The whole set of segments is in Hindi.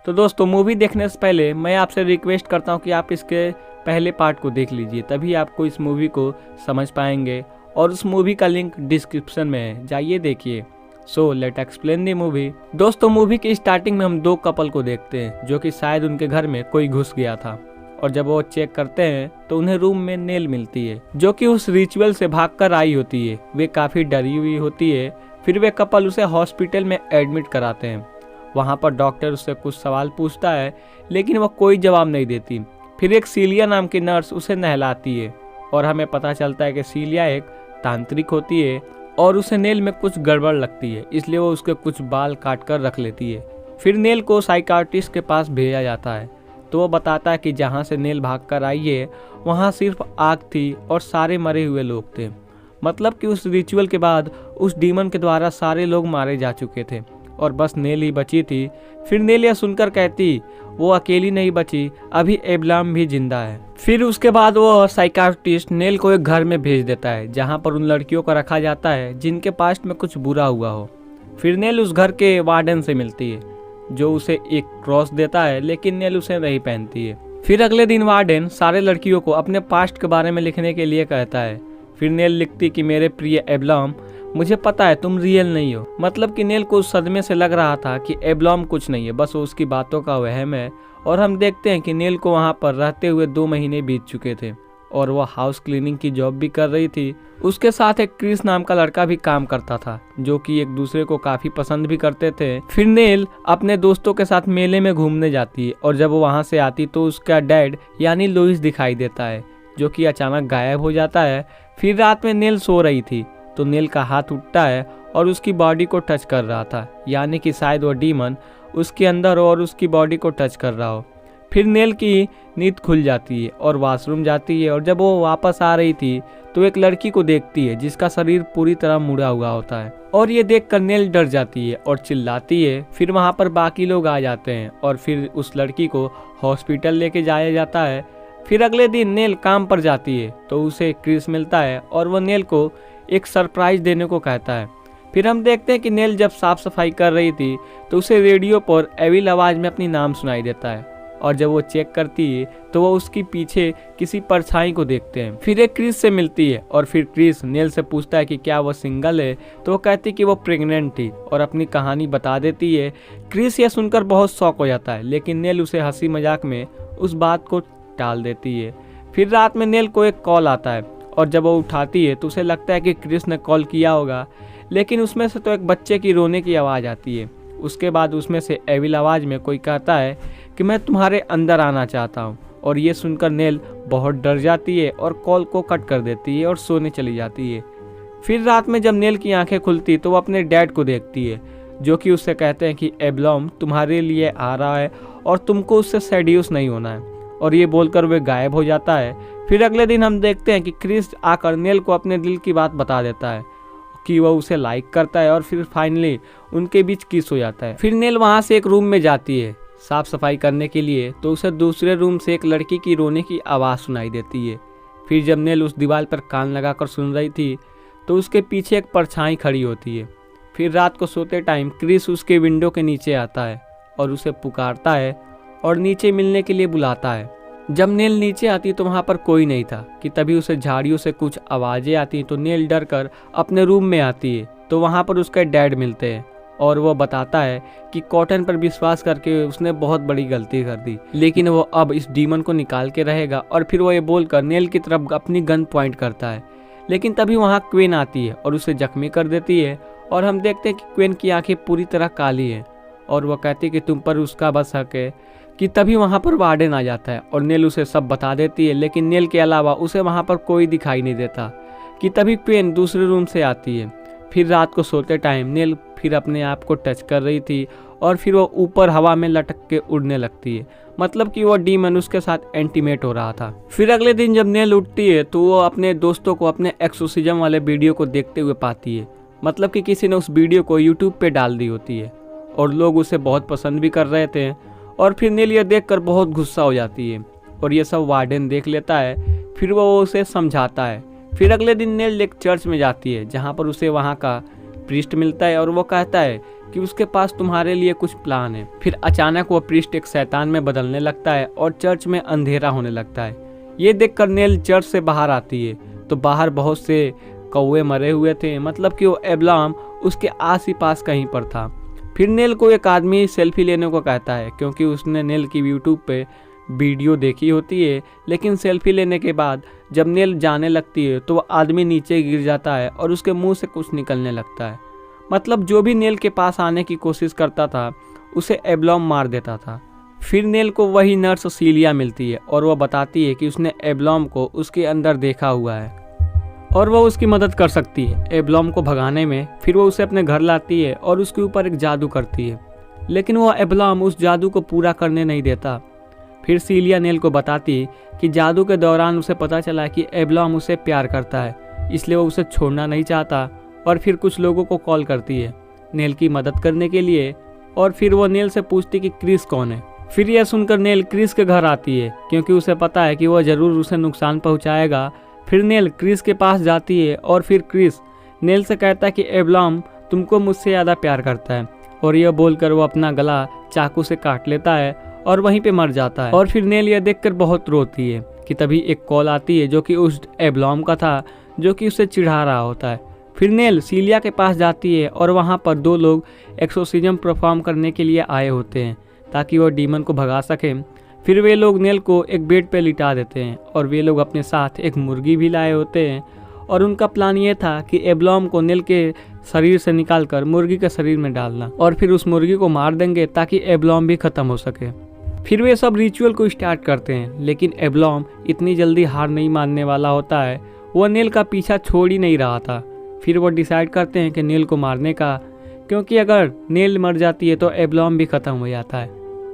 तो दोस्तों मूवी देखने से पहले मैं आपसे रिक्वेस्ट करता हूँ कि आप इसके पहले पार्ट को देख लीजिए, तभी आपको इस मूवी को समझ पाएंगे। और उस मूवी का लिंक डिस्क्रिप्शन में है, जाइए देखिए। So let explain the movie. दोस्तों मूवी की स्टार्टिंग में हम दो कपल को देखते हैं जो कि शायद उनके घर में कोई घुस गया था, और जब वो चेक करते हैं तो उन्हें रूम में नेल मिलती है जो कि उस रिचुअल से भागकर आई होती है। वे काफी डरी हुई होती है। फिर वे कपल उसे हॉस्पिटल में एडमिट कराते हैं। वहाँ पर डॉक्टर उससे कुछ सवाल पूछता है लेकिन वह कोई जवाब नहीं देती। फिर एक सीलिया नाम की नर्स उसे नहलाती है और हमें पता चलता है कि सीलिया एक तांत्रिक होती है और उसे नेल में कुछ गड़बड़ लगती है, इसलिए वो उसके कुछ बाल काट कर रख लेती है। फिर नेल को साइकाट्रिस्ट के पास भेजा जाता है, तो वो बताता है कि जहाँ से नेल भाग कर आई है वहाँ सिर्फ आग थी और सारे मरे हुए लोग थे। मतलब कि उस रिचुअल के बाद उस डीमन के द्वारा सारे लोग मारे जा चुके थे और बस नेल ही बची थी। फिर नेल यह सुनकर कहती वो अकेली नहीं बची, अभी एब्लाम भी जिंदा है। फिर उसके बाद वो साइकाट्रिस्ट नेल को एक घर में भेज देता है जहां पर उन लड़कियों को रखा जाता है जिनके पास्ट में कुछ बुरा हुआ हो। फिर नेल उस घर के वार्डन से मिलती है जो उसे एक क्रॉस देता है, लेकिन नेल उसे नहीं पहनती है। फिर अगले दिन वार्डन सारे लड़कियों को अपने पास्ट के बारे में लिखने के लिए कहता है। फिर नेल लिखती कि मेरे प्रिय एब्लाम, मुझे पता है तुम रियल नहीं हो। मतलब कि नेल को उस सदमे से लग रहा था कि एब्लाम कुछ नहीं है, बस वो उसकी बातों का वहम है। और हम देखते हैं कि नेल को वहाँ पर रहते हुए 2 महीने बीत चुके थे और वह हाउस क्लीनिंग की जॉब भी कर रही थी। उसके साथ एक क्रिस नाम का लड़का भी काम करता था जो कि एक दूसरे को काफी पसंद भी करते थे। फिर नेल अपने दोस्तों के साथ मेले में घूमने जाती है और जब वो वहाँ से आती तो उसका डैड यानी लुइस दिखाई देता है जो कि अचानक गायब हो जाता है। फिर रात में नेल सो रही थी तो नेल का हाथ उठता है और उसकी बॉडी को टच कर रहा था, यानी कि शायद वो डीमन उसके अंदर हो और उसकी बॉडी को टच कर रहा हो। फिर नेल की नींद खुल जाती है और वॉशरूम जाती है और जब वो वापस आ रही थी तो एक लड़की को देखती है जिसका शरीर पूरी तरह मुड़ा हुआ होता है और ये देखकर नेल डर जाती है और चिल्लाती है। फिर वहाँ पर बाकी लोग आ जाते हैं और फिर उस लड़की को हॉस्पिटल लेके जाया जाता है। फिर अगले दिन नेल काम पर जाती है तो उसे क्रिस मिलता है और वो नेल को एक सरप्राइज देने को कहता है। फिर हम देखते हैं कि नेल जब साफ सफाई कर रही थी तो उसे रेडियो पर एविल आवाज में अपनी नाम सुनाई देता है और जब वो चेक करती है तो वो उसके पीछे किसी परछाई को देखते हैं। फिर एक क्रिस से मिलती है और फिर क्रिस नेल से पूछता है कि क्या वो सिंगल है, तो वो कहती है कि वो प्रेग्नेंट थी और अपनी कहानी बता देती है। क्रिस यह सुनकर बहुत शॉक हो जाता है लेकिन नेल उसे हंसी मजाक में उस बात को टाल देती है। फिर रात में नेल को एक कॉल आता है और जब वो उठाती है तो उसे लगता है कि क्रिस ने कॉल किया होगा, लेकिन उसमें से तो एक बच्चे की रोने की आवाज़ आती है। उसके बाद उसमें से एविल आवाज़ में कोई कहता है कि मैं तुम्हारे अंदर आना चाहता हूँ, और ये सुनकर नेल बहुत डर जाती है और कॉल को कट कर देती है और सोने चली जाती है। फिर रात में जब नेल की आंखें खुलती तो वो अपने डैड को देखती है जो कि उससे कहते हैं कि एब्लाम तुम्हारे लिए आ रहा है और तुमको उससे सेड्यूस नहीं होना है, और ये बोलकर वे गायब हो जाता है। फिर अगले दिन हम देखते हैं कि क्रिस आकर नेल को अपने दिल की बात बता देता है कि वह उसे लाइक करता है और फिर फाइनली उनके बीच किस हो जाता है। फिर नेल वहाँ से एक रूम में जाती है साफ सफाई करने के लिए तो उसे दूसरे रूम से एक लड़की की रोने की आवाज़ सुनाई देती है। फिर जब नेल उस दीवार पर कान लगाकर सुन रही थी तो उसके पीछे एक परछाई खड़ी होती है। फिर रात को सोते टाइम क्रिस उसके विंडो के नीचे आता है और उसे पुकारता है और नीचे मिलने के लिए बुलाता है। जब नेल नीचे आती तो वहाँ पर कोई नहीं था कि तभी उसे झाड़ियों से कुछ आवाज़ें आती तो नेल डर कर अपने रूम में आती है तो वहाँ पर उसके डैड मिलते हैं और वो बताता है कि कॉटन पर विश्वास करके उसने बहुत बड़ी गलती कर दी, लेकिन वो अब इस डीमन को निकाल के रहेगा। और फिर वो ये बोलकर नेल की तरफ अपनी गन पॉइंट करता है, लेकिन तभी वहाँ क्वीन आती है और उसे जख्मी कर देती है और हम देखते हैं कि क्वीन की आंखें पूरी तरह काली हैं और वह कहती है कि तुम पर उसका बस हक है। कि तभी वहाँ पर वार्डन आ जाता है और नेल उसे सब बता देती है, लेकिन नेल के अलावा उसे वहाँ पर कोई दिखाई नहीं देता। कि तभी क्वीन दूसरे रूम से आती है। फिर रात को सोते टाइम नेल फिर अपने आप को टच कर रही थी और फिर वो ऊपर हवा में लटक के उड़ने लगती है, मतलब कि वो डीमन उसके साथ एंटीमेट हो रहा था। फिर अगले दिन जब नेल उठती है तो वो अपने दोस्तों को अपने एक्सोसिज्म वाले वीडियो को देखते हुए पाती है, मतलब कि किसी ने उस वीडियो को यूट्यूब पे डाल दी होती है और लोग उसे बहुत पसंद भी कर रहे थे। और फिर नेल ये देखकर बहुत गुस्सा हो जाती है और ये सब वार्डन देख लेता है। फिर वो उसे समझाता है। फिर अगले दिन नेल एक चर्च में जाती है जहाँ पर उसे वहाँ का प्रीस्ट मिलता है और वो कहता है कि उसके पास तुम्हारे लिए कुछ प्लान है। फिर अचानक वो प्रीस्ट एक शैतान में बदलने लगता है और चर्च में अंधेरा होने लगता है। ये देखकर नेल चर्च से बाहर आती है तो बाहर बहुत से कौवे मरे हुए थे, मतलब कि वो एब्लाम उसके आस ही पास कहीं पर था। फिर नेल को एक आदमी सेल्फी लेने को कहता है क्योंकि उसने नेल की यूट्यूब पे वीडियो देखी होती है, लेकिन सेल्फी लेने के बाद जब नेल जाने लगती है तो वो आदमी नीचे गिर जाता है और उसके मुंह से कुछ निकलने लगता है। मतलब जो भी नेल के पास आने की कोशिश करता था उसे एब्लाम मार देता था। फिर नेल को वही नर्स सीलिया मिलती है और वह बताती है कि उसने एब्लाम को उसके अंदर देखा हुआ है और वह उसकी मदद कर सकती है एब्लाम को भगाने में। फिर वो उसे अपने घर लाती है और उसके ऊपर एक जादू करती है, लेकिन वह एब्लाम उस जादू को पूरा करने नहीं देता। फिर सीलिया नेल को बताती कि जादू के दौरान उसे पता चला कि एब्लाम उसे प्यार करता है, इसलिए वो उसे छोड़ना नहीं चाहता। और फिर कुछ लोगों को कॉल करती है नेल की मदद करने के लिए और फिर वो नेल से पूछती कि क्रिस कौन है। फिर यह सुनकर नेल क्रिस के घर आती है क्योंकि उसे पता है कि वह ज़रूर उसे नुकसान पहुंचाएगा। फिर नेल क्रिस के पास जाती है और फिर क्रिस नेल से कहता है कि एब्लाम तुमको मुझसे ज़्यादा प्यार करता है, और यह बोलकर वो अपना गला चाकू से काट लेता है और वहीं पे मर जाता है। और फिर नेल यह देखकर बहुत रोती है कि तभी एक कॉल आती है जो कि उस एब्लाम का था जो कि उसे चिढ़ा रहा होता है। फिर नेल सीलिया के पास जाती है और वहाँ पर दो लोग एक्सोर्सिज्म परफॉर्म करने के लिए आए होते हैं ताकि वो डीमन को भगा सकें। फिर वे लोग नेल को एक बेड पे लिटा देते हैं और वे लोग अपने साथ एक मुर्गी भी लाए होते हैं और उनका प्लान ये था कि एब्लाम को नेल के शरीर से निकालकर मुर्गी के शरीर में डालना और फिर उस मुर्गी को मार देंगे ताकि एब्लाम भी खत्म हो सके। फिर वे सब रिचुअल को स्टार्ट करते हैं, लेकिन एब्लाम इतनी जल्दी हार नहीं मानने वाला होता है। वह नेल का पीछा छोड़ ही नहीं रहा था। फिर वो डिसाइड करते हैं कि नेल को मारने का, क्योंकि अगर नेल मर जाती है तो एब्लाम भी खत्म हो जाता है।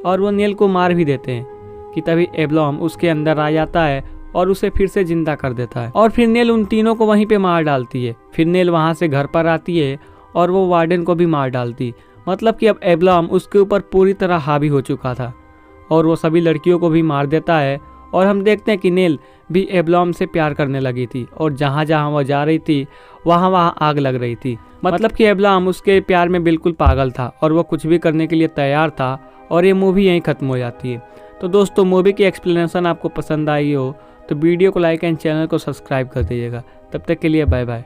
और वो नेल को मार भी देते हैं कि तभी एब्लाम उसके अंदर आ जाता है और उसे फिर से जिंदा कर देता है। और फिर नेल उन तीनों को वहीं पे मार डालती है। फिर नेल वहाँ से घर पर आती है और वो वार्डन को भी मार डालती। मतलब कि अब एब्लाम उसके ऊपर पूरी तरह हावी हो चुका था और वो सभी लड़कियों को भी मार देता है। और हम देखते हैं कि नेल भी एब्लाम से प्यार करने लगी थी और जहाँ जहाँ वह जा रही थी वहाँ आग लग रही थी। मतलब कि एब्लाम उसके प्यार में बिल्कुल पागल था और वह कुछ भी करने के लिए तैयार था। और ये मूवी यहीं ख़त्म हो जाती है। तो दोस्तों, मूवी की एक्सप्लेनेशन आपको पसंद आई हो तो वीडियो को लाइक एंड चैनल को सब्सक्राइब कर दीजिएगा। तब तक के लिए बाय बाय।